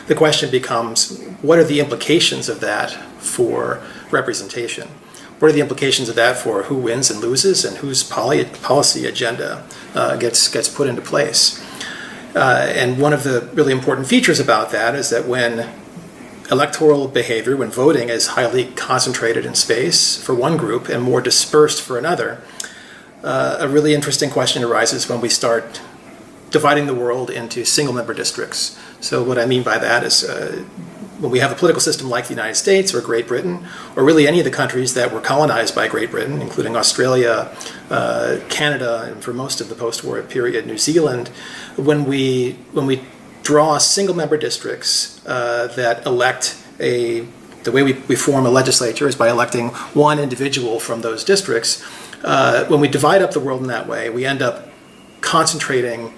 the question becomes, what are the implications of that for representation? What are the implications of that for who wins and loses and whose policy agenda gets put into place? And one of the really important features about that is that when electoral behavior, when voting is highly concentrated in space for one group and more dispersed for another, a really interesting question arises when we start dividing the world into single-member districts. So what I mean by that is when we have a political system like the United States or Great Britain, or really any of the countries that were colonized by Great Britain, including Australia, Canada, and for most of the post-war period, New Zealand, when we draw single-member districts that elect the way we form a legislature is by electing one individual from those districts. When we divide up the world in that way, we end up concentrating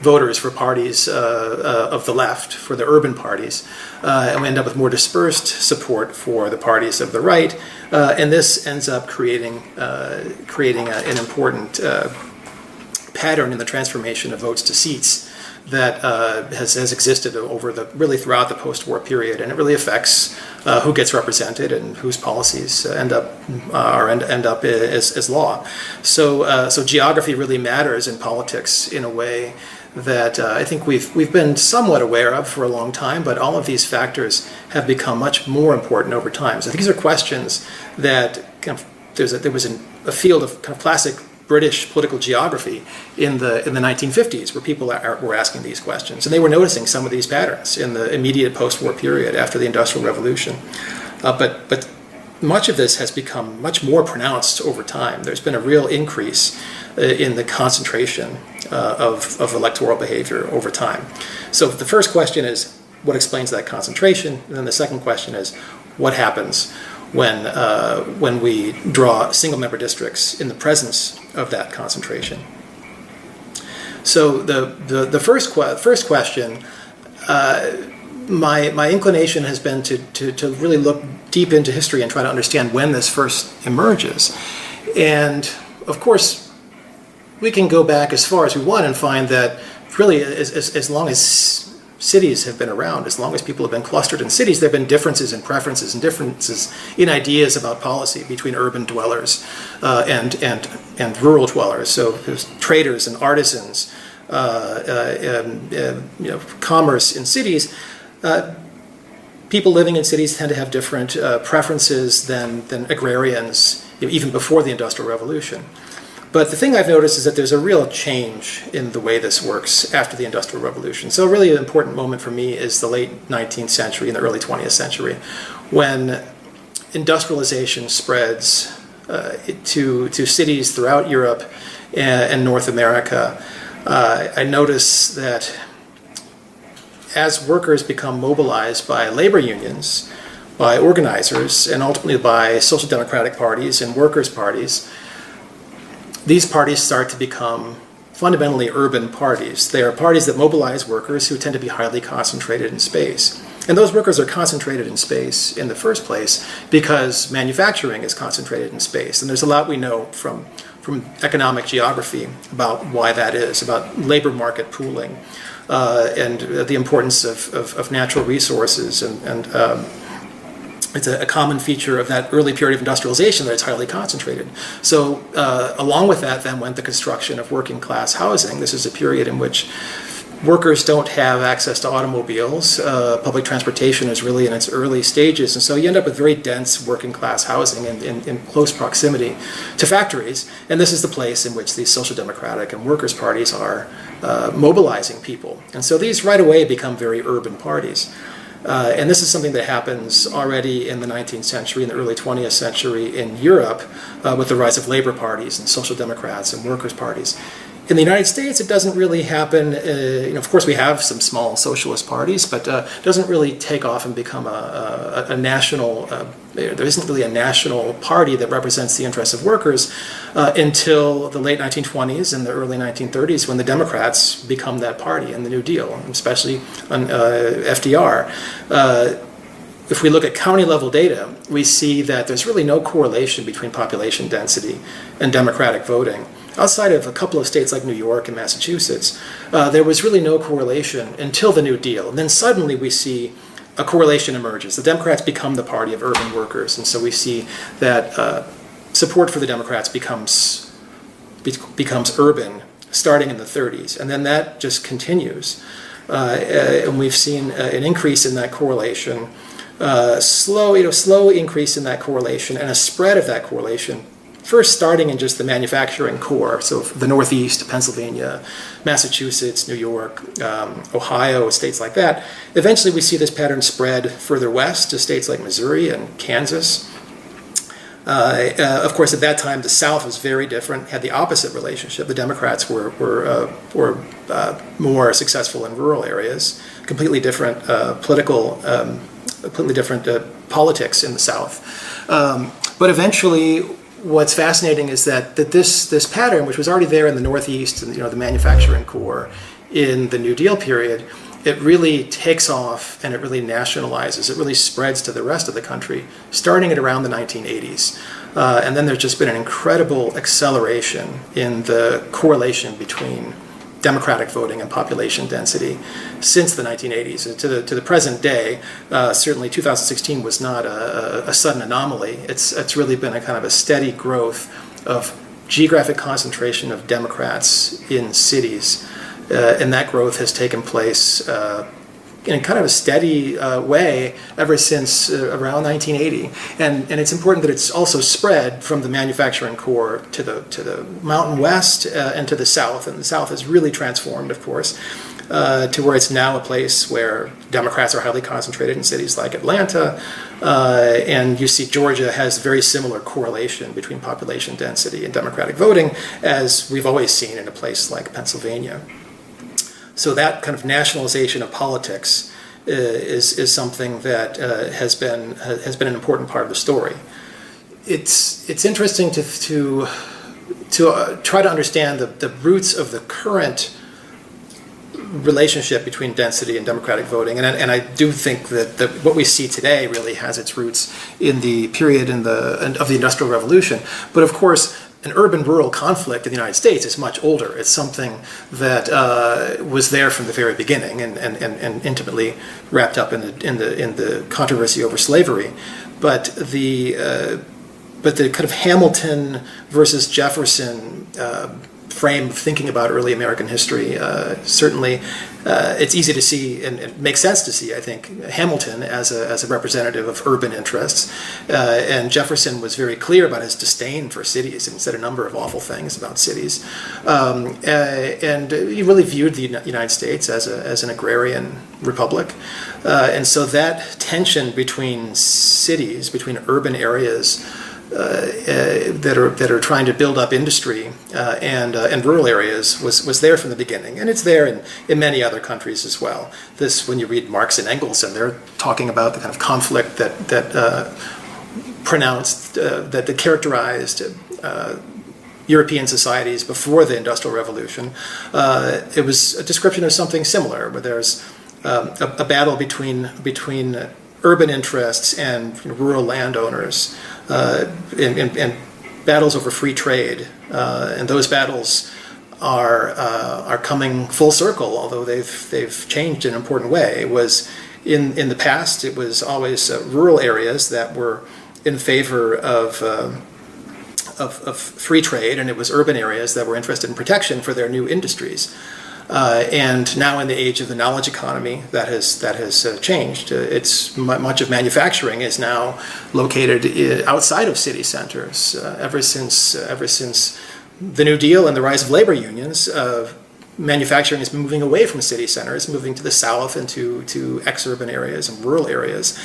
voters for parties of the left, for the urban parties, and we end up with more dispersed support for the parties of the right, and this ends up creating an important pattern in the transformation of votes to seats that has existed over really throughout the post-war period, and it really affects who gets represented and whose policies end up as law. So geography really matters in politics in a way that I think we've been somewhat aware of for a long time, but all of these factors have become much more important over time. So these are questions that there was a field of kind of classic British political geography in the 1950s where people were asking these questions, and they were noticing some of these patterns in the immediate post-war period after the Industrial Revolution. But much of this has become much more pronounced over time. There's been a real increase in the concentration of electoral behavior over time. So the first question is, what explains that concentration? And then the second question is, what happens when we draw single-member districts in the presence of that concentration? So the first question, my inclination has been to really look deep into history and try to understand when this first emerges. And of course, we can go back as far as we want and find that really as long as cities have been around, as long as people have been clustered in cities, there have been differences in preferences and differences in ideas about policy between urban dwellers and rural dwellers. So there's traders and artisans, commerce in cities. People living in cities tend to have different preferences than agrarians, even before the Industrial Revolution. But the thing I've noticed is that there's a real change in the way this works after the Industrial Revolution. So really an important moment for me is the late 19th century and the early 20th century, when industrialization spreads to cities throughout Europe and North America. I notice that as workers become mobilized by labor unions, by organizers, and ultimately by social democratic parties and workers' parties, these parties start to become fundamentally urban parties. They are parties that mobilize workers who tend to be highly concentrated in space. And those workers are concentrated in space in the first place because manufacturing is concentrated in space. And there's a lot we know from economic geography about why that is, about labor market pooling, and the importance of natural resources. And it's a common feature of that early period of industrialization that it's highly concentrated. So along with that then went the construction of working class housing. This is a period in which workers don't have access to automobiles. Public transportation is really in its early stages. And so you end up with very dense working class housing in close proximity to factories. And this is the place in which these social democratic and workers' parties are mobilizing people. And so these right away become very urban parties. And this is something that happens already in the 19th century and the early 20th century in Europe with the rise of labor parties and social democrats and workers' parties. In the United States, it doesn't really happen. Of course, we have some small socialist parties, but it doesn't really take off and become a national. There isn't really a national party that represents the interests of workers until the late 1920s and the early 1930s, when the Democrats become that party in the New Deal, especially FDR. If we look at county level data, we see that there's really no correlation between population density and democratic voting outside of a couple of states like New York and Massachusetts, there was really no correlation until the New Deal. And then suddenly we see a correlation emerges. The Democrats become the party of urban workers, and so we see that support for the Democrats becomes urban starting in the 30s, and then that just continues. And we've seen an increase in that correlation, slow increase in that correlation, and a spread of that correlation. First starting in just the manufacturing core, so the Northeast, Pennsylvania, Massachusetts, New York, Ohio, states like that. Eventually we see this pattern spread further west to states like Missouri and Kansas. Of course, at that time, the South was very different, had the opposite relationship. The Democrats were more successful in rural areas, completely different politics in the South. But eventually, what's fascinating is that this pattern, which was already there in the Northeast and the manufacturing core in the New Deal period, it really takes off and it really nationalizes. It really spreads to the rest of the country, starting at around the 1980s. And then there's just been an incredible acceleration in the correlation between Democratic voting and population density since the 1980s. To the present day, certainly 2016 was not a sudden anomaly. It's really been a kind of a steady growth of geographic concentration of Democrats in cities. And that growth has taken place in kind of a steady way ever since around 1980. And it's important that it's also spread from the manufacturing core to the Mountain West and to the South. And the South has really transformed, of course, to where it's now a place where Democrats are highly concentrated in cities like Atlanta. And you see Georgia has very similar correlation between population density and Democratic voting as we've always seen in a place like Pennsylvania. So that kind of nationalization of politics is something that has been an important part of the story. It's interesting to try to understand the roots of the current relationship between density and democratic voting, and I do think that what we see today really has its roots in the period of the Industrial Revolution. But of course, an urban-rural conflict in the United States is much older. It's something that was there from the very beginning and intimately wrapped up in the controversy over slavery. But the kind of Hamilton versus Jefferson frame of thinking about early American history, certainly it's easy to see and it makes sense to see, I think, Hamilton as a representative of urban interests. And Jefferson was very clear about his disdain for cities and said a number of awful things about cities. And he really viewed the United States as an agrarian republic. And so that tension between cities, between urban areas, that are trying to build up industry and rural areas was there from the beginning, and it's there in many other countries as well. This, when you read Marx and Engels, and they're talking about the kind of conflict that characterized European societies before the Industrial Revolution. It was a description of something similar, where there's a battle between urban interests and rural landowners, and battles over free trade, and those battles are coming full circle, although they've changed in an important way. It was in the past, it was always rural areas that were in favor of free trade, and it was urban areas that were interested in protection for their new industries. And now, in the age of the knowledge economy, that has changed. It's much of manufacturing is now located outside of city centers. Ever since the New Deal and the rise of labor unions, manufacturing is moving away from city centers, moving to the south and to ex-urban areas and rural areas.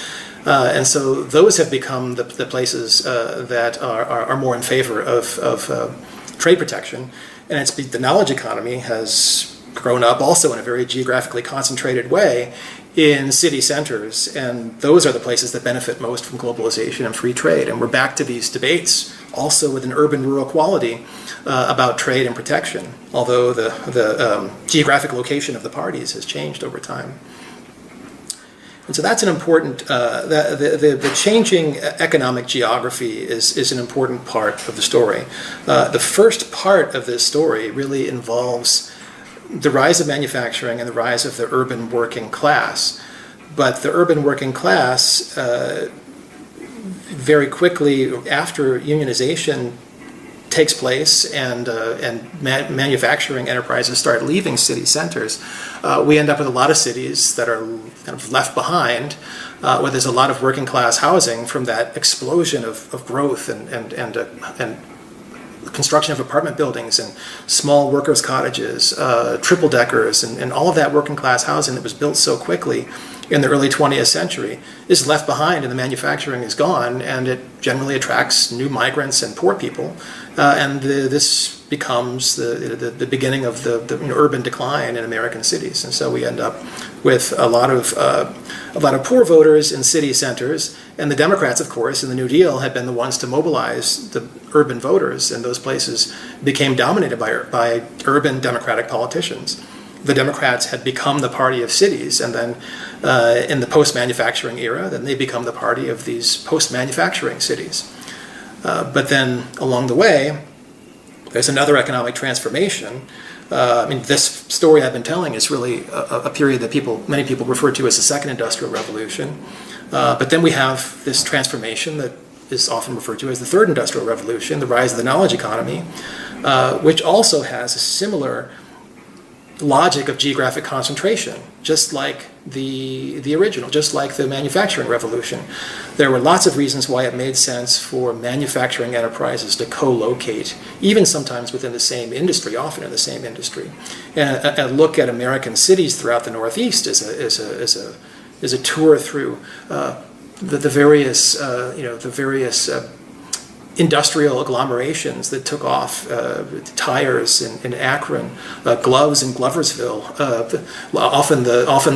And so those have become the places that are more in favor of trade protection. And the knowledge economy has grown up also in a very geographically concentrated way in city centers, and those are the places that benefit most from globalization and free trade. And we're back to these debates also with an urban-rural quality about trade and protection, although the geographic location of the parties has changed over time. And so that's an important, the changing economic geography is an important part of the story. The first part of this story really involves the rise of manufacturing and the rise of the urban working class. But the urban working class, very quickly after unionization takes place and manufacturing enterprises start leaving city centers, we end up with a lot of cities that are kind of left behind, where there's a lot of working class housing from that explosion of growth and construction of apartment buildings and small workers' cottages, triple deckers, and all of that working class housing that was built so quickly in the early 20th century is left behind, and the manufacturing is gone, and it generally attracts new migrants and poor people, and this becomes the beginning of the urban decline in American cities. And so we end up with a lot of poor voters in city centers, and the Democrats, of course, in the New Deal had been the ones to mobilize the urban voters, and those places became dominated by urban Democratic politicians. The Democrats had become the party of cities, and then in the post-manufacturing era, then they become the party of these post-manufacturing cities. But then along the way, there's another economic transformation. This story I've been telling is really a period that many people refer to as the Second Industrial Revolution. But then we have this transformation that is often referred to as the Third Industrial Revolution, the rise of the knowledge economy, which also has a similar logic of geographic concentration, just like the original, just like the manufacturing revolution. There were lots of reasons why it made sense for manufacturing enterprises to co-locate, even sometimes within the same industry, often in the same industry. And a look at American cities throughout the Northeast is a tour through the various industrial agglomerations that took off, tires in Akron, gloves in Gloversville. Often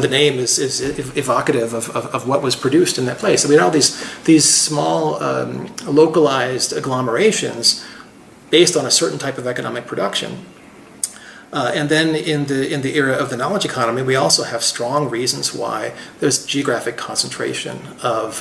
the name is evocative of what was produced in that place. So we had all these small localized agglomerations based on a certain type of economic production. And then in the era of the knowledge economy, we also have strong reasons why there's geographic concentration of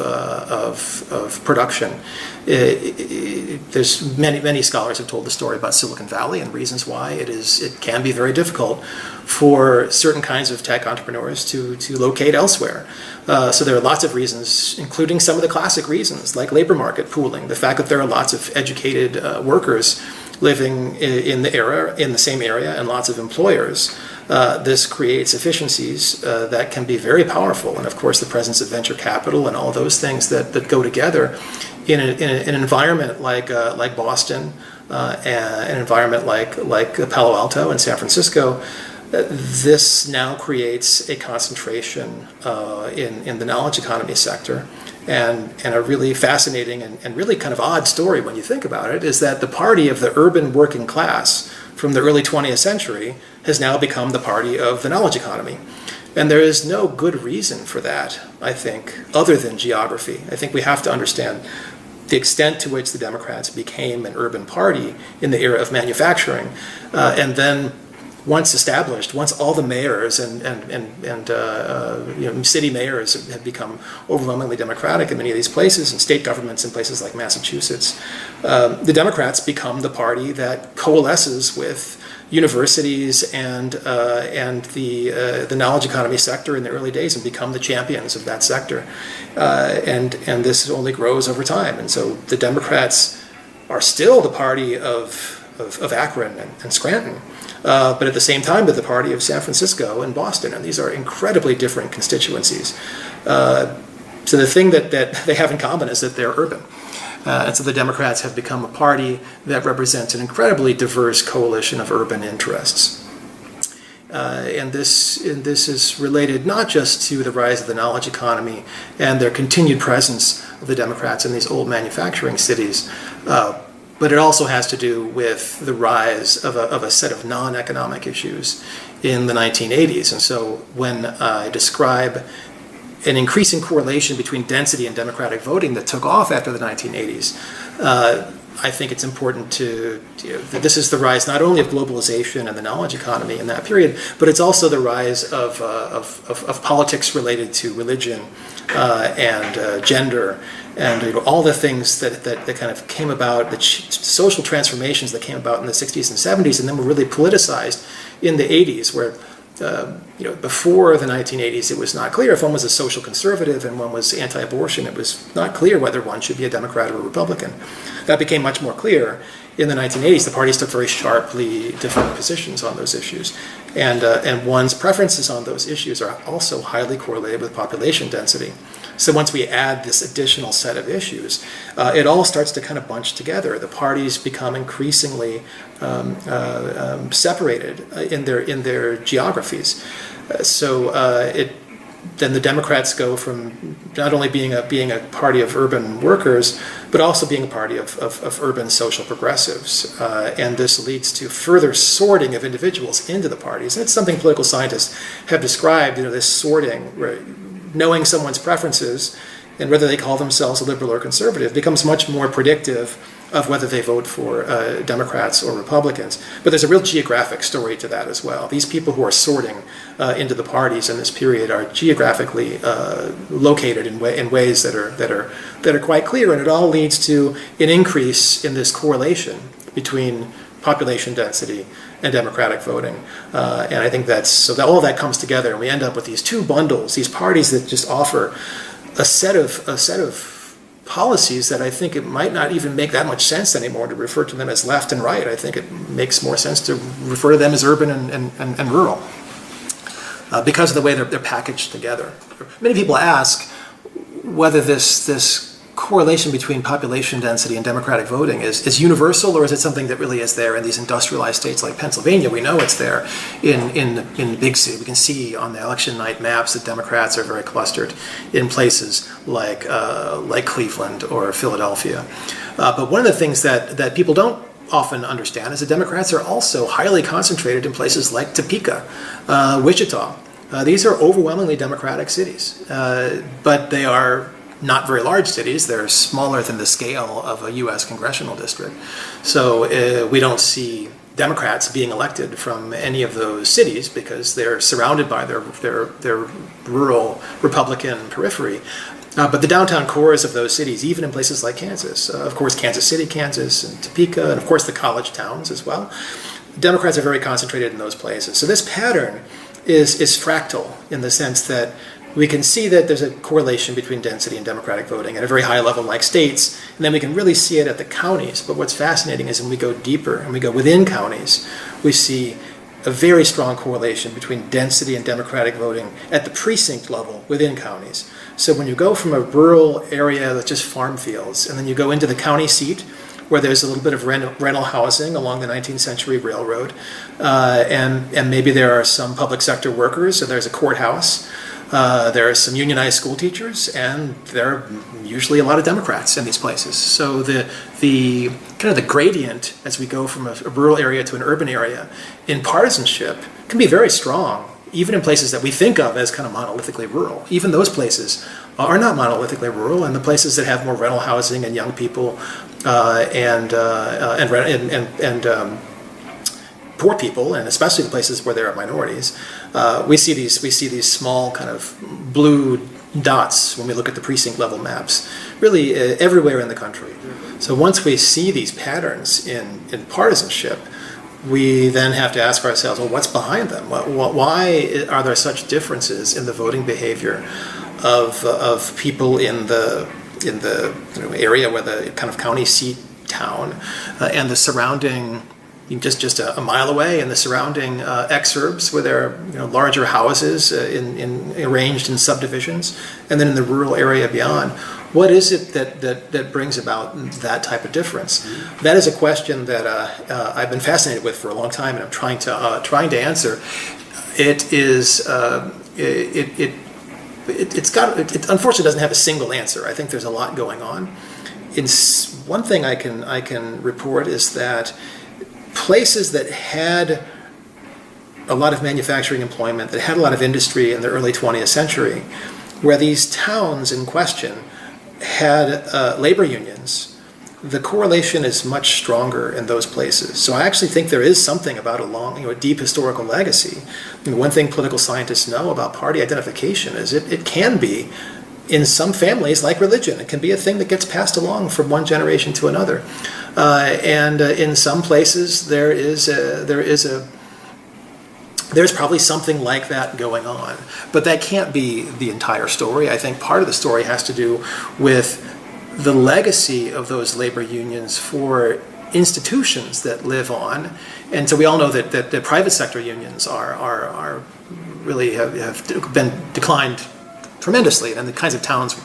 production. There's many scholars have told the story about Silicon Valley and reasons why it can be very difficult for certain kinds of tech entrepreneurs to locate elsewhere. So there are lots of reasons, including some of the classic reasons, like labor market pooling, the fact that there are lots of educated workers living in the same area and lots of employers. This creates efficiencies that can be very powerful, and of course the presence of venture capital and all those things that go together in an environment like Boston, and an environment like Palo Alto and San Francisco. This now creates a concentration in the knowledge economy sector. And a really fascinating and really kind of odd story when you think about it is that the party of the urban working class from the early 20th century has now become the party of the knowledge economy. And there is no good reason for that, I think, other than geography. I think we have to understand the extent to which the Democrats became an urban party in the era of manufacturing, and then once established, once all the mayors and city mayors have become overwhelmingly Democratic in many of these places, and state governments in places like Massachusetts, the Democrats become the party that coalesces with universities and the knowledge economy sector in the early days and become the champions of that sector, and this only grows over time. And so the Democrats are still the party of Akron and Scranton. But at the same time, they're the party of San Francisco and Boston, and these are incredibly different constituencies. So the thing that they have in common is that they're urban. And so the Democrats have become a party that represents an incredibly diverse coalition of urban interests. And this is related not just to the rise of the knowledge economy and their continued presence of the Democrats in these old manufacturing cities, but it also has to do with the rise of a set of non-economic issues in the 1980s. And so when I describe an increasing correlation between density and Democratic voting that took off after the 1980s, I think it's important that this is the rise not only of globalization and the knowledge economy in that period, but it's also the rise of politics related to religion and gender, and all the things that kind of came about, the social transformations that came about in the 60s and 70s, and then were really politicized in the 80s, where before the 1980s, it was not clear if one was a social conservative and one was anti-abortion. It was not clear whether one should be a Democrat or a Republican. That became much more clear in the 1980s. The parties took very sharply different positions on those issues, and one's preferences on those issues are also highly correlated with population density. So once we add this additional set of issues, it all starts to kind of bunch together. The parties become increasingly separated in their geographies. Then the Democrats go from not only being a party of urban workers, but also being a party of urban social progressives. And this leads to further sorting of individuals into the parties. And it's something political scientists have described, this sorting, where knowing someone's preferences and whether they call themselves a liberal or conservative becomes much more predictive of whether they vote for Democrats or Republicans. But there's a real geographic story to that as well. These people who are sorting into the parties in this period are geographically located in ways that are quite clear, and it all leads to an increase in this correlation between population density and democratic voting. And I think all of that comes together, and we end up with these two bundles, these parties that just offer a set of policies that I think it might not even make that much sense anymore to refer to them as left and right. I think it makes more sense to refer to them as urban and rural because of the way they're packaged together. Many people ask whether this correlation between population density and democratic voting is universal, or is it something that really is there in these industrialized states like Pennsylvania? We know it's there in the big city. We can see on the election night maps that Democrats are very clustered in places like Cleveland or Philadelphia. But one of the things that people don't often understand is that Democrats are also highly concentrated in places like Topeka, Wichita. These are overwhelmingly Democratic cities, but they are not very large cities. They're smaller than the scale of a U.S. congressional district. So we don't see Democrats being elected from any of those cities because they're surrounded by their rural Republican periphery. But the downtown cores of those cities, even in places like Kansas, of course Kansas City, Kansas, and Topeka, and of course the college towns as well, Democrats are very concentrated in those places. So this pattern is fractal in the sense that we can see that there's a correlation between density and democratic voting at a very high level like states, and then we can really see it at the counties. But what's fascinating is when we go deeper and we go within counties, we see a very strong correlation between density and democratic voting at the precinct level within counties. So when you go from a rural area that's just farm fields, and then you go into the county seat, where there's a little bit of rental housing along the 19th century railroad, and maybe there are some public sector workers, so there's a courthouse, there are some unionized school teachers, and there are usually a lot of Democrats in these places. So the kind of the gradient as we go from a rural area to an urban area in partisanship can be very strong, even in places that we think of as kind of monolithically rural. Even those places are not monolithically rural, and the places that have more rental housing and young people and poor people, and especially the places where there are minorities, we see these small kind of blue dots when we look at the precinct level maps, really everywhere in the country. So once we see these patterns in partisanship, we then have to ask ourselves, well, what's behind them? Why are there such differences in the voting behavior of people in the area where the kind of county seat town and the surrounding, just a mile away, in the surrounding exurbs where there are larger houses arranged in subdivisions, and then in the rural area beyond? What is it that brings about that type of difference? That is a question that I've been fascinated with for a long time, and I'm trying to answer. It unfortunately doesn't have a single answer. I think there's a lot going on. One thing I can report is that places that had a lot of manufacturing employment, that had a lot of industry in the early 20th century, where these towns in question had labor unions the correlation is much stronger in those places. So I actually think there is something about a deep historical legacy. And one thing political scientists know about party identification is it can be, in some families, like religion. It can be a thing that gets passed along from one generation to another. And in some places, there's probably something like that going on. But that can't be the entire story. I think part of the story has to do with the legacy of those labor unions for institutions that live on. And so we all know that the private sector unions are really have been declined tremendously, and the kinds of towns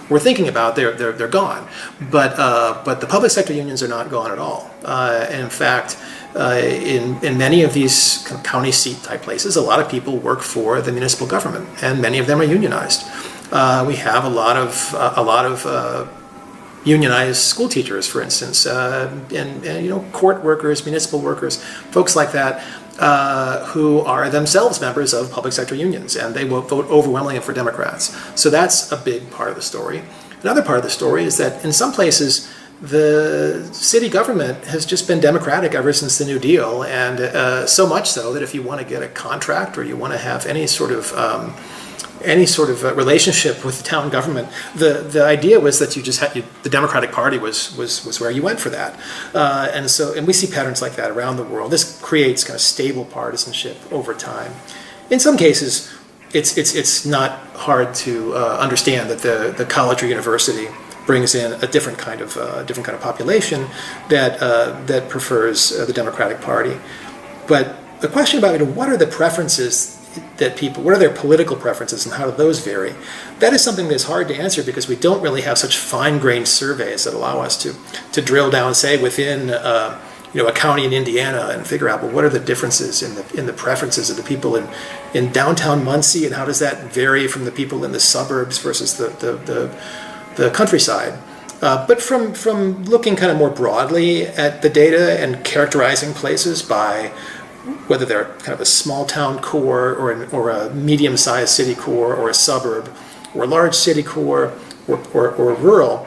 we're thinking about, they're gone. But the public sector unions are not gone at all. And in fact, in many of these kind of county seat type places, a lot of people work for the municipal government, and many of them are unionized. We have a lot of unionized school teachers, for instance, and court workers, municipal workers, folks like that, who are themselves members of public sector unions, and they will vote overwhelmingly for Democrats. So that's a big part of the story. Another part of the story is that in some places, the city government has just been Democratic ever since the New Deal, and so much so that if you want to get a contract or you want to have any sort of relationship with the town government, the idea was that you just had the Democratic Party was where you went for that, and we see patterns like that around the world. This creates kind of stable partisanship over time. In some cases, it's not hard to understand that the college or university brings in a different kind of population that prefers the Democratic Party. But the question about what are the preferences that people, what are their political preferences and how do those vary? That is something that's hard to answer because we don't really have such fine-grained surveys that allow us to drill down, say, within a county in Indiana and figure out, well, what are the differences in the preferences of the people in downtown Muncie, and how does that vary from the people in the suburbs versus the countryside? But from looking kind of more broadly at the data and characterizing places by whether they're kind of a small town core or a medium-sized city core or a suburb or a large city core or rural,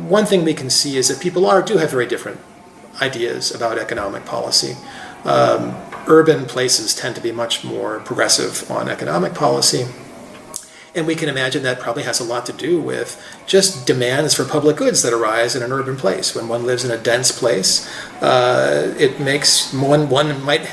one thing we can see is that people do have very different ideas about economic policy. Urban places tend to be much more progressive on economic policy. And we can imagine that probably has a lot to do with just demands for public goods that arise in an urban place. When one lives in a dense place, it makes one might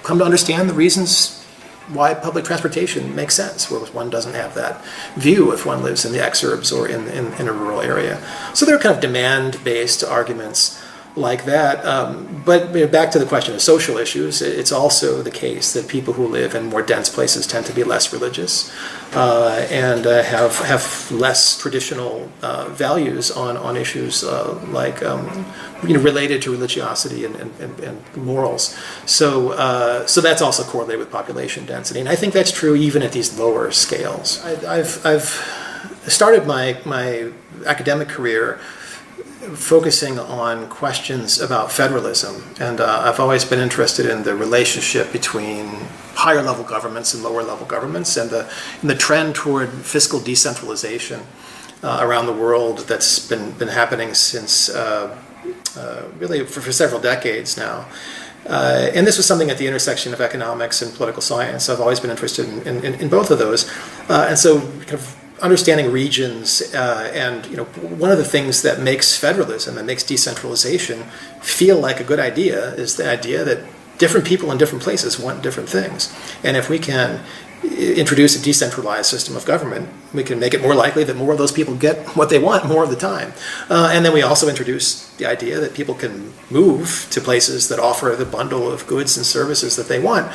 come to understand the reasons why public transportation makes sense, whereas one doesn't have that view if one lives in the exurbs or in a rural area. So there are kind of demand-based arguments like that. But back to the question of social issues, it's also the case that people who live in more dense places tend to be less religious and have less traditional values on issues like related to religiosity and morals. So that's also correlated with population density, and I think that's true even at these lower scales. I've started my academic career focusing on questions about federalism, and I've always been interested in the relationship between higher level governments and lower level governments, and the trend toward fiscal decentralization around the world that's been happening since really for several decades now. And this was something at the intersection of economics and political science. I've always been interested in both of those, and so kind of understanding regions, and one of the things that makes federalism and makes decentralization feel like a good idea is the idea that different people in different places want different things. And if we can introduce a decentralized system of government, we can make it more likely that more of those people get what they want more of the time. And then we also introduce the idea that people can move to places that offer the bundle of goods and services that they want.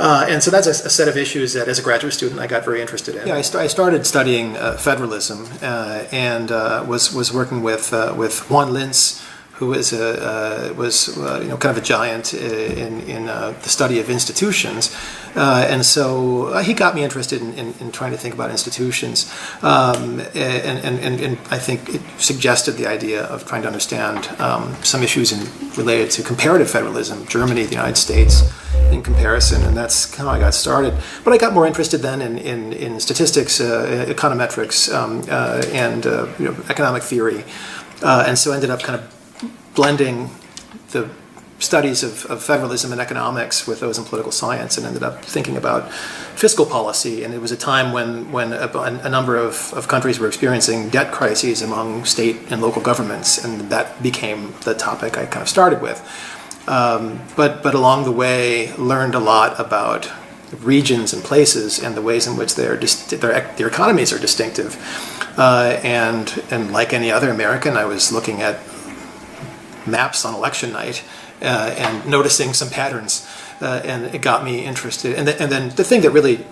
And so that's a set of issues that as a graduate student I got very interested in. Yeah, I started studying federalism and was working with Juan Lintz, who was kind of a giant in the study of institutions, and so he got me interested in trying to think about institutions, and I think it suggested the idea of trying to understand some issues related to comparative federalism, Germany, the United States, in comparison, and that's how I got started. But I got more interested then in statistics, econometrics, and economic theory. and so ended up kind of blending the studies of federalism and economics with those in political science, and ended up thinking about fiscal policy. And it was a time when a number of countries were experiencing debt crises among state and local governments, and that became the topic I kind of started with. But along the way, learned a lot about regions and places and the ways in which their economies are distinctive. And like any other American, I was looking at maps on election night and noticing some patterns, and it got me interested. And then the thing that really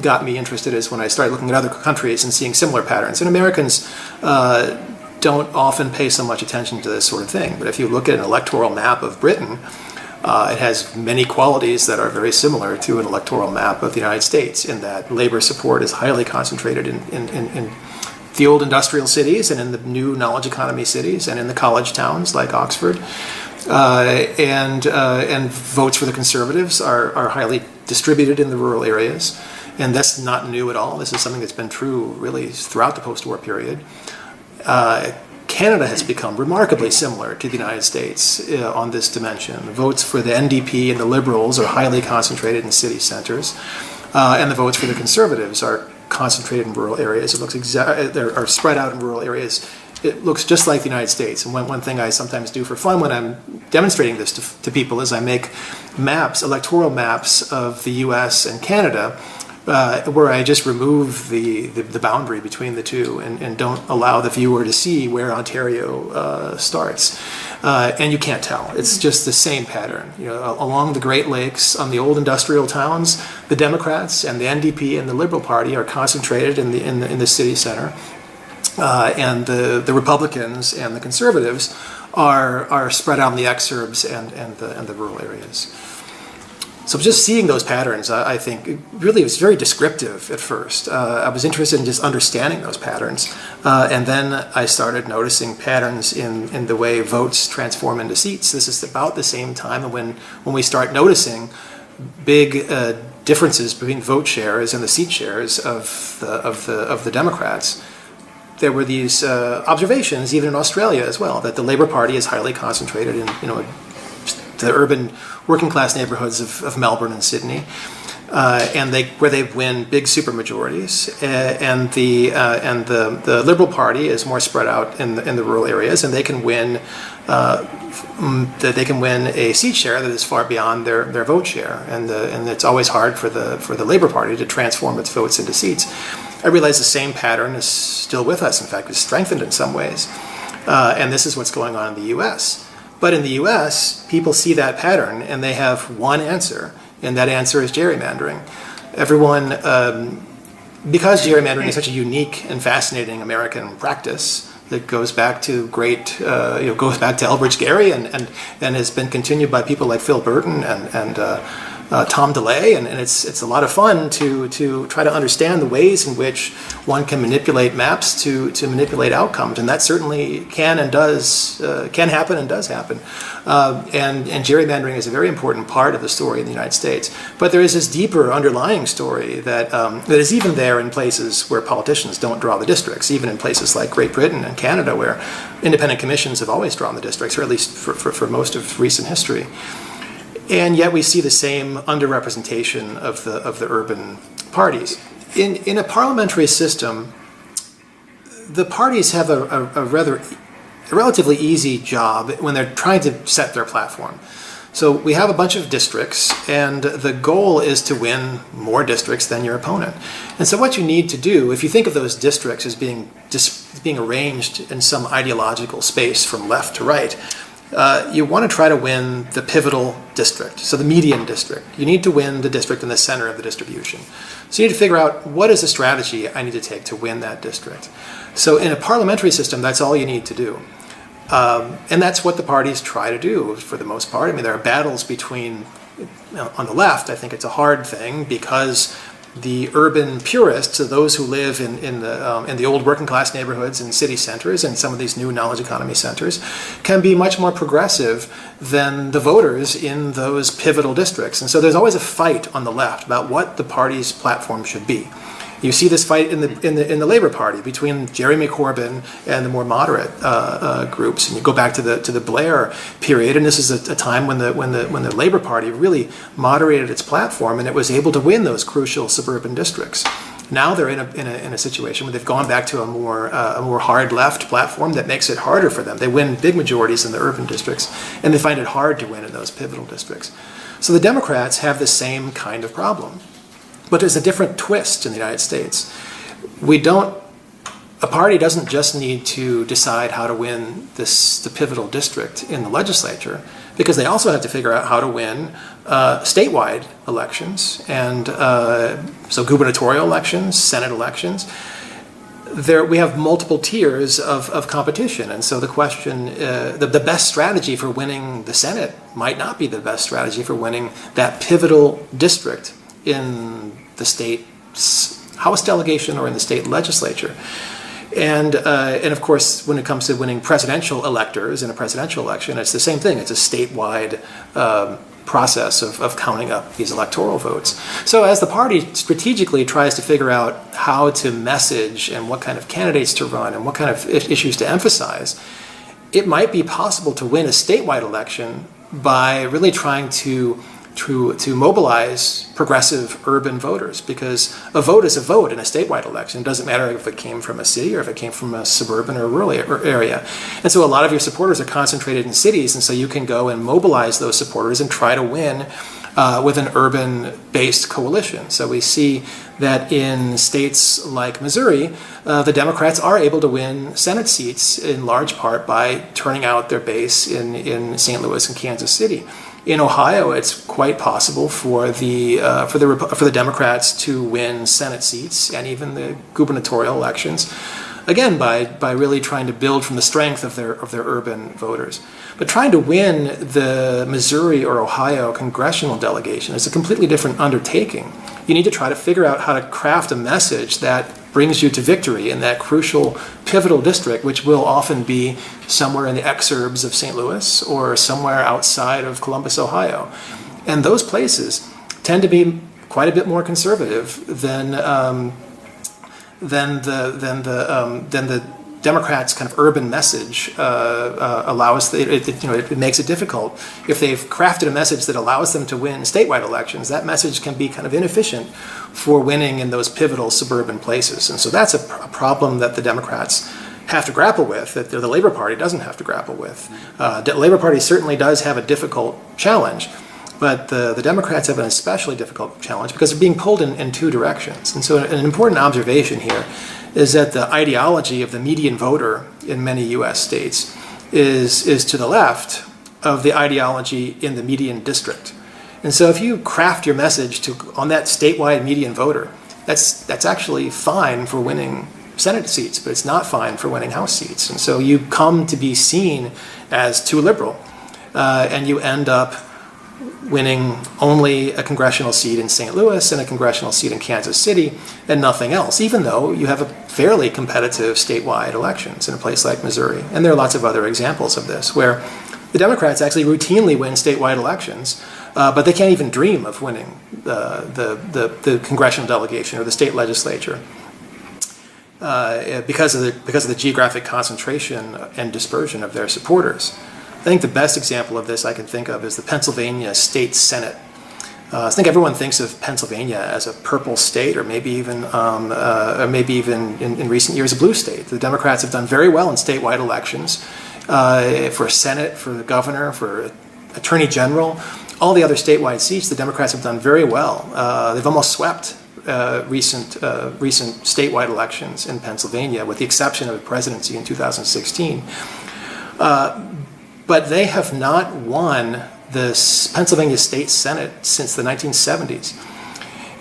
got me interested is when I started looking at other countries and seeing similar patterns. And Americans don't often pay so much attention to this sort of thing. But if you look at an electoral map of Britain, it has many qualities that are very similar to an electoral map of the United States, in that labor support is highly concentrated in the old industrial cities and in the new knowledge economy cities and in the college towns like Oxford. And votes for the Conservatives are highly distributed in the rural areas. And that's not new at all. This is something that's been true really throughout the post-war period. Canada has become remarkably similar to the United States on this dimension. Votes for the NDP and the Liberals are highly concentrated in city centers, and the votes for the Conservatives are concentrated in rural areas. It looks are spread out in rural areas. It looks just like the United States. And one thing I sometimes do for fun when I'm demonstrating this to people is I make maps, electoral maps of the U.S. and Canada, where I just remove the boundary between the two and don't allow the viewer to see where Ontario starts. And you can't tell. It's just the same pattern. You know, along the Great Lakes, on the old industrial towns, the Democrats and the NDP and the Liberal Party are concentrated in the city center, and the Republicans and the Conservatives are spread out in the exurbs and the rural areas. So just seeing those patterns, I think, it really was very descriptive at first. I was interested in just understanding those patterns. And then I started noticing patterns in the way votes transform into seats. This is about the same time when we start noticing big differences between vote shares and the seat shares of the Democrats. There were these observations, even in Australia as well, that the Labour Party is highly concentrated in, the urban working class neighborhoods of Melbourne and Sydney, and where they win big supermajorities, and the Liberal Party is more spread out in the rural areas, and they can win a seat share that is far beyond their vote share, and it's always hard for the Labour Party to transform its votes into seats. I realize the same pattern is still with us. In fact, it's strengthened in some ways, and this is what's going on in the U.S. But in the U.S., people see that pattern and they have one answer, and that answer is gerrymandering. Everyone, because gerrymandering is such a unique and fascinating American practice that goes back to goes back to Elbridge Gerry and has been continued by people like Phil Burton and Tom DeLay, and it's a lot of fun to try to understand the ways in which one can manipulate maps to manipulate outcomes, and that certainly can happen and does happen. And gerrymandering is a very important part of the story in the United States. But there is this deeper underlying story that is even there in places where politicians don't draw the districts, even in places like Great Britain and Canada, where independent commissions have always drawn the districts, or at least for most of recent history. And yet we see the same underrepresentation of the urban parties. In a parliamentary system, the parties have a relatively easy job when they're trying to set their platform. So we have a bunch of districts, and the goal is to win more districts than your opponent. And so what you need to do, if you think of those districts as being arranged in some ideological space from left to right, you want to try to win the pivotal district, so the median district. You need to win the district in the center of the distribution. So you need to figure out, what is the strategy I need to take to win that district? So in a parliamentary system, that's all you need to do. And that's what the parties try to do for the most part. I mean, there are battles between, on the left, I think it's a hard thing because the urban purists, so those who live in the old working class neighborhoods and city centers and some of these new knowledge economy centers, can be much more progressive than the voters in those pivotal districts. And so there's always a fight on the left about what the party's platform should be. You see this fight in the Labour Party between Jeremy Corbyn and the more moderate groups, and you go back to the Blair period, and this is a time when the Labour Party really moderated its platform, and it was able to win those crucial suburban districts. Now they're in a situation where they've gone back to a more hard left platform that makes it harder for them. They win big majorities in the urban districts, and they find it hard to win in those pivotal districts. So the Democrats have the same kind of problem, but there's a different twist in the United States. A party doesn't just need to decide how to win the pivotal district in the legislature, because they also have to figure out how to win statewide elections, and so gubernatorial elections, Senate elections. We have multiple tiers of competition, and so the question, the best strategy for winning the Senate might not be the best strategy for winning that pivotal district in the state's House delegation or in the state legislature. And of course, when it comes to winning presidential electors in a presidential election, it's the same thing. It's a statewide process of counting up these electoral votes. So as the party strategically tries to figure out how to message and what kind of candidates to run and what kind of issues to emphasize, it might be possible to win a statewide election by really trying to mobilize progressive urban voters, because a vote is a vote in a statewide election. It doesn't matter if it came from a city or if it came from a suburban or rural area. And so a lot of your supporters are concentrated in cities, and so you can go and mobilize those supporters and try to win with an urban-based coalition. So we see that in states like Missouri, the Democrats are able to win Senate seats in large part by turning out their base in St. Louis and Kansas City. In Ohio, it's quite possible for the Democrats to win Senate seats and even the gubernatorial elections, again by really trying to build from the strength of their urban voters. But trying to win the Missouri or Ohio congressional delegation is a completely different undertaking. You need to try to figure out how to craft a message that brings you to victory in that crucial pivotal district, which will often be somewhere in the exurbs of St. Louis or somewhere outside of Columbus, Ohio. And those places tend to be quite a bit more conservative than the Democrats' kind of urban message allows. It makes it difficult. If they've crafted a message that allows them to win statewide elections, that message can be kind of inefficient for winning in those pivotal suburban places. And so that's a problem that the Democrats have to grapple with, that the Labour Party doesn't have to grapple with. The Labour Party certainly does have a difficult challenge, but the Democrats have an especially difficult challenge because they're being pulled in two directions. And so an important observation here is that the ideology of the median voter in many U.S. states is to the left of the ideology in the median district. And so if you craft your message on that statewide median voter, that's actually fine for winning Senate seats, but it's not fine for winning House seats. And so you come to be seen as too liberal, and you end up winning only a congressional seat in St. Louis and a congressional seat in Kansas City and nothing else, even though you have a fairly competitive statewide elections in a place like Missouri. And there are lots of other examples of this where the Democrats actually routinely win statewide elections, but they can't even dream of winning the congressional delegation or the state legislature because of the geographic concentration and dispersion of their supporters. I think the best example of this I can think of is the Pennsylvania State Senate. I think everyone thinks of Pennsylvania as a purple state, or maybe even in recent years a blue state. The Democrats have done very well in statewide elections for Senate, for the governor, for Attorney General. All the other statewide seats, the Democrats have done very well. They've almost swept recent statewide elections in Pennsylvania, with the exception of the presidency in 2016. But they have not won the Pennsylvania State Senate since the 1970s.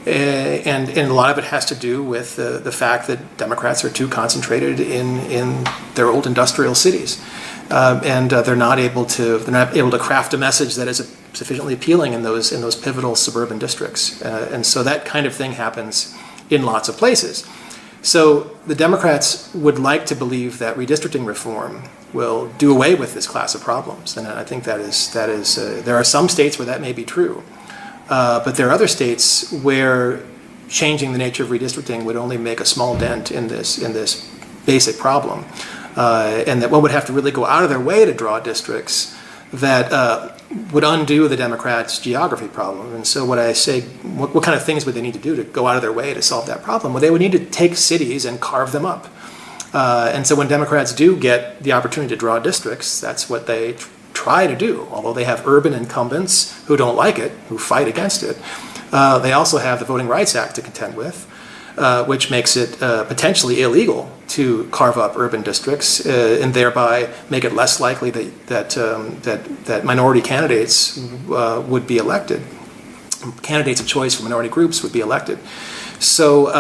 And a lot of it has to do with the fact that Democrats are too concentrated in their old industrial cities. And they're not able to craft a message that is sufficiently appealing in those pivotal suburban districts. And so that kind of thing happens in lots of places. So the Democrats would like to believe that redistricting reform will do away with this class of problems, and I think that is there are some states where that may be true, but there are other states where changing the nature of redistricting would only make a small dent in this basic problem, and that one would have to really go out of their way to draw districts that would undo the Democrats' geography problem. And so what I say, what kind of things would they need to do to go out of their way to solve that problem? Well, they would need to take cities and carve them up. And so when Democrats do get the opportunity to draw districts, that's what they try to do. Although they have urban incumbents who don't like it, who fight against it, they also have the Voting Rights Act to contend with, which makes it potentially illegal to carve up urban districts and thereby make it less likely that minority candidates would be elected. Candidates of choice for minority groups would be elected. So,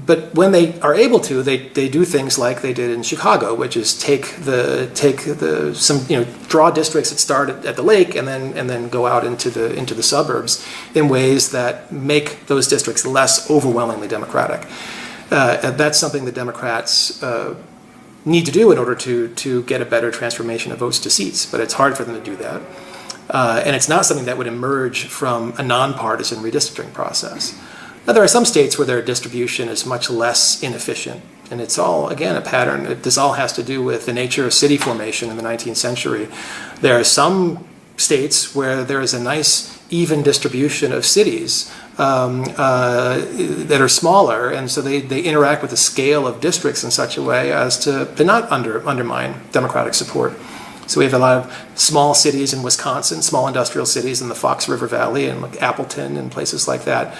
but when they are able to, they do things like they did in Chicago, which is draw districts that start at the lake and then go out into the suburbs in ways that make those districts less overwhelmingly Democratic. And that's something the Democrats need to do in order to get a better transformation of votes to seats, but it's hard for them to do that. And it's not something that would emerge from a nonpartisan redistricting process. Now, there are some states where their distribution is much less inefficient, and it's all, again, a pattern. This all has to do with the nature of city formation in the 19th century. There are some states where there is a nice, even distribution of cities that are smaller, and so they interact with the scale of districts in such a way as to not undermine democratic support. So we have a lot of small cities in Wisconsin, small industrial cities in the Fox River Valley and like Appleton and places like that,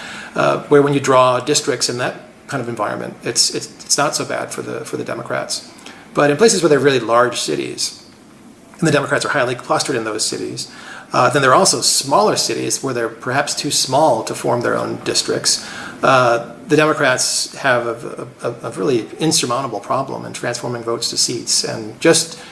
where when you draw districts in that kind of environment, it's not so bad for the Democrats. But in places where they're really large cities, and the Democrats are highly clustered in those cities, then there are also smaller cities where they're perhaps too small to form their own districts. The Democrats have a really insurmountable problem in transforming votes to seats, and just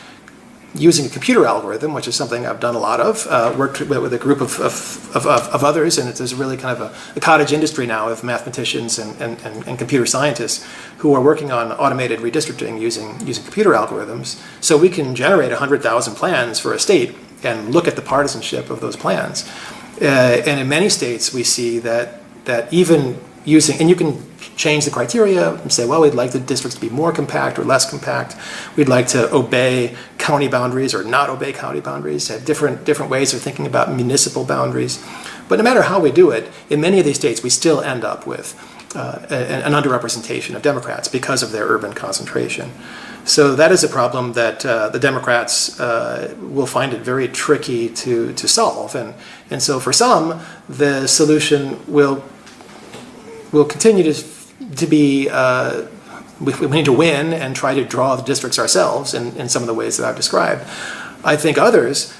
using a computer algorithm, which is something I've done a lot of, worked with a group of others, and there's really kind of a cottage industry now of mathematicians and computer scientists who are working on automated redistricting using computer algorithms. So we can generate 100,000 plans for a state and look at the partisanship of those plans. And in many states we see that even using, and you can change the criteria and say, well, we'd like the districts to be more compact or less compact. We'd like to obey county boundaries or not obey county boundaries, have different ways of thinking about municipal boundaries. But no matter how we do it, in many of these states, we still end up with an underrepresentation of Democrats because of their urban concentration. So that is a problem that the Democrats will find it very tricky to solve. And so for some, the solution will continue to be, we need to win and try to draw the districts ourselves in some of the ways that I've described. I think others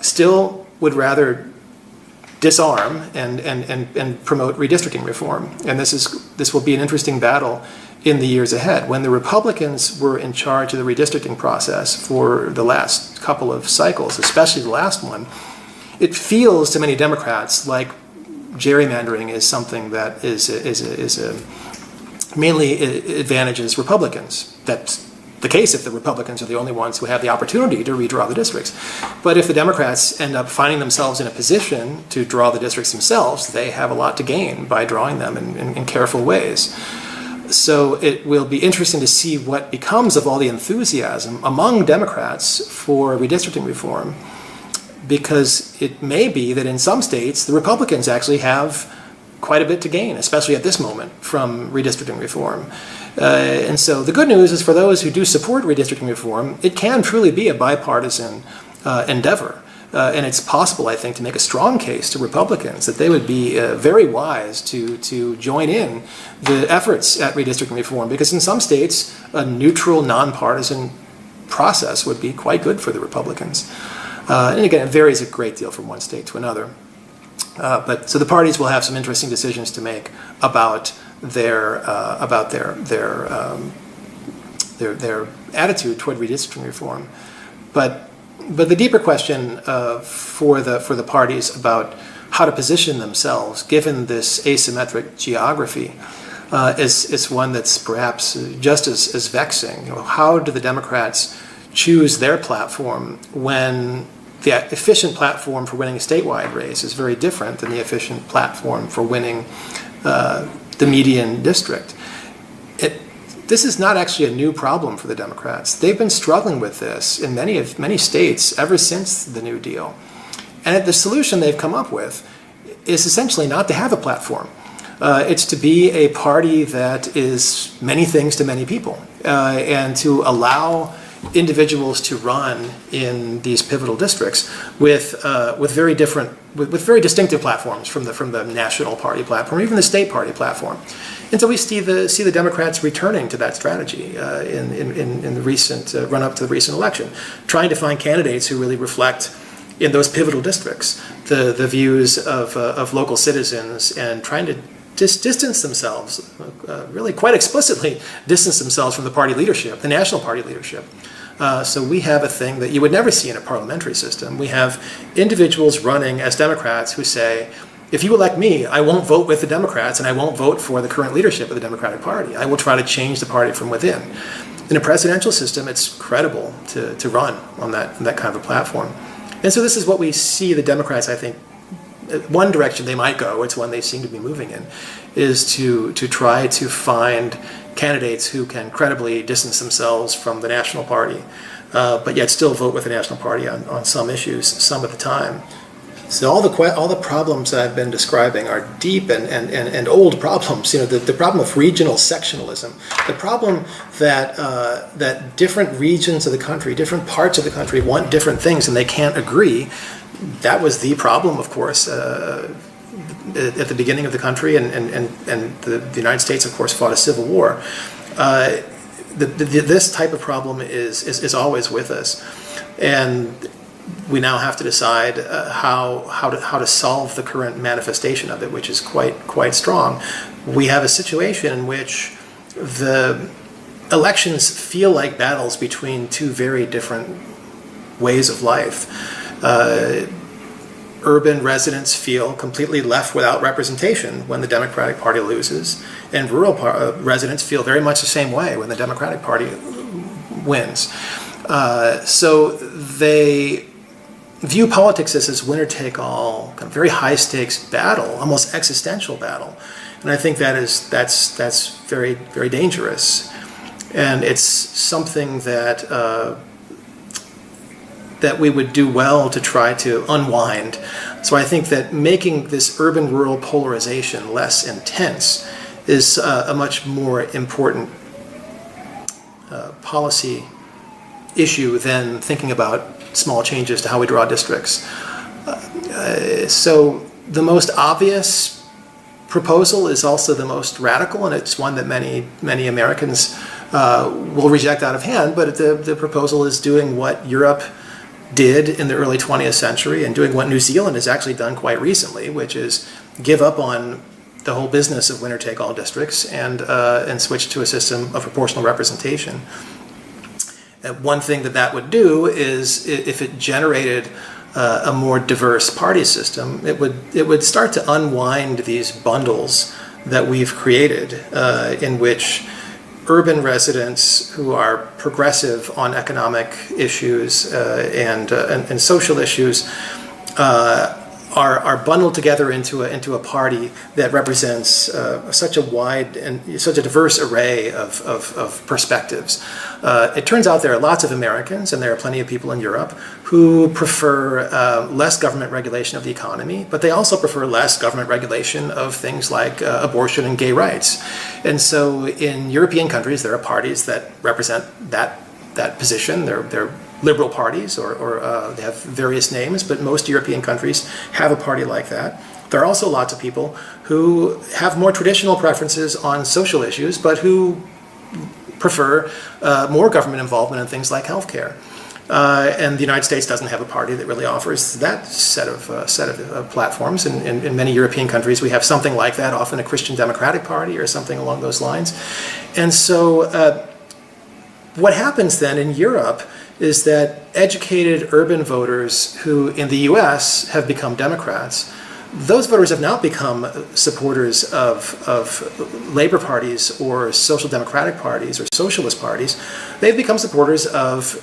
still would rather disarm and promote redistricting reform. And this will be an interesting battle in the years ahead. When the Republicans were in charge of the redistricting process for the last couple of cycles, especially the last one, it feels to many Democrats like gerrymandering is something that mainly advantages Republicans. That's the case if the Republicans are the only ones who have the opportunity to redraw the districts. But if the Democrats end up finding themselves in a position to draw the districts themselves, they have a lot to gain by drawing them in careful ways. So it will be interesting to see what becomes of all the enthusiasm among Democrats for redistricting reform, because it may be that in some states the Republicans actually have quite a bit to gain, especially at this moment, from redistricting reform. And so the good news is for those who do support redistricting reform, it can truly be a bipartisan endeavor. And it's possible, I think, to make a strong case to Republicans that they would be very wise to join in the efforts at redistricting reform, because in some states, a neutral, nonpartisan process would be quite good for the Republicans. And again, it varies a great deal from one state to another. But so the parties will have some interesting decisions to make about their attitude toward redistricting reform. But the deeper question for the parties about how to position themselves given this asymmetric geography is one that's perhaps just as vexing. You know, how do the Democrats choose their platform when the efficient platform for winning a statewide race is very different than the efficient platform for winning the median district. This is not actually a new problem for the Democrats. They've been struggling with this in many states ever since the New Deal. And the solution they've come up with is essentially not to have a platform. It's to be a party that is many things to many people, and to allow individuals to run in these pivotal districts with very distinctive platforms from the national party platform, even the state party platform. And so we see the Democrats returning to that strategy in the recent run-up to the recent election, trying to find candidates who really reflect in those pivotal districts the views of local citizens, and trying to distance themselves, really quite explicitly distance themselves from the party leadership, the national party leadership. So we have a thing that you would never see in a parliamentary system. We have individuals running as Democrats who say, if you elect me, I won't vote with the Democrats and I won't vote for the current leadership of the Democratic Party. I will try to change the party from within. In a presidential system, it's credible to run on that kind of a platform. And so this is what we see the Democrats, I think, one direction they might go, it's one they seem to be moving in, is to try to find candidates who can credibly distance themselves from the national party, but yet still vote with the national party on some issues, some at the time. So all the problems I've been describing are deep and old problems. You know, the problem of regional sectionalism, the problem that different regions of the country, different parts of the country want different things and they can't agree. That was the problem, of course, at the beginning of the country, and the United States, of course, fought a civil war. This type of problem is always with us, and we now have to decide how to solve the current manifestation of it, which is quite strong. We have a situation in which the elections feel like battles between two very different ways of life. Urban residents feel completely left without representation when the Democratic Party loses, and rural residents feel very much the same way when the Democratic Party wins. So they view politics as this winner-take-all, kind of very high-stakes battle, almost existential battle, and I think that's very, very dangerous, and it's something that we would do well to try to unwind. So I think that making this urban-rural polarization less intense is a much more important policy issue than thinking about small changes to how we draw districts. So the most obvious proposal is also the most radical, and it's one that many Americans will reject out of hand, but the proposal is doing what Europe did in the early 20th century and doing what New Zealand has actually done quite recently, which is give up on the whole business of winner-take-all districts and switch to a system of proportional representation. One thing that would do is, if it generated a more diverse party system, it would start to unwind these bundles that we've created, in which urban residents who are progressive on economic issues and social issues are bundled together into a party that represents such a wide and such a diverse array of perspectives. It turns out there are lots of Americans, and there are plenty of people in Europe, who prefer less government regulation of the economy, but they also prefer less government regulation of things like abortion and gay rights. And so in European countries, there are parties that represent that position. They're liberal parties, or they have various names, but most European countries have a party like that. There are also lots of people who have more traditional preferences on social issues, but who prefer more government involvement in things like healthcare. And the United States doesn't have a party that really offers that set of platforms. In many European countries, we have something like that, often a Christian Democratic Party or something along those lines. And so what happens then in Europe is that educated urban voters who in the US have become Democrats, those voters have now become supporters of labor parties or social democratic parties or socialist parties. They've become supporters of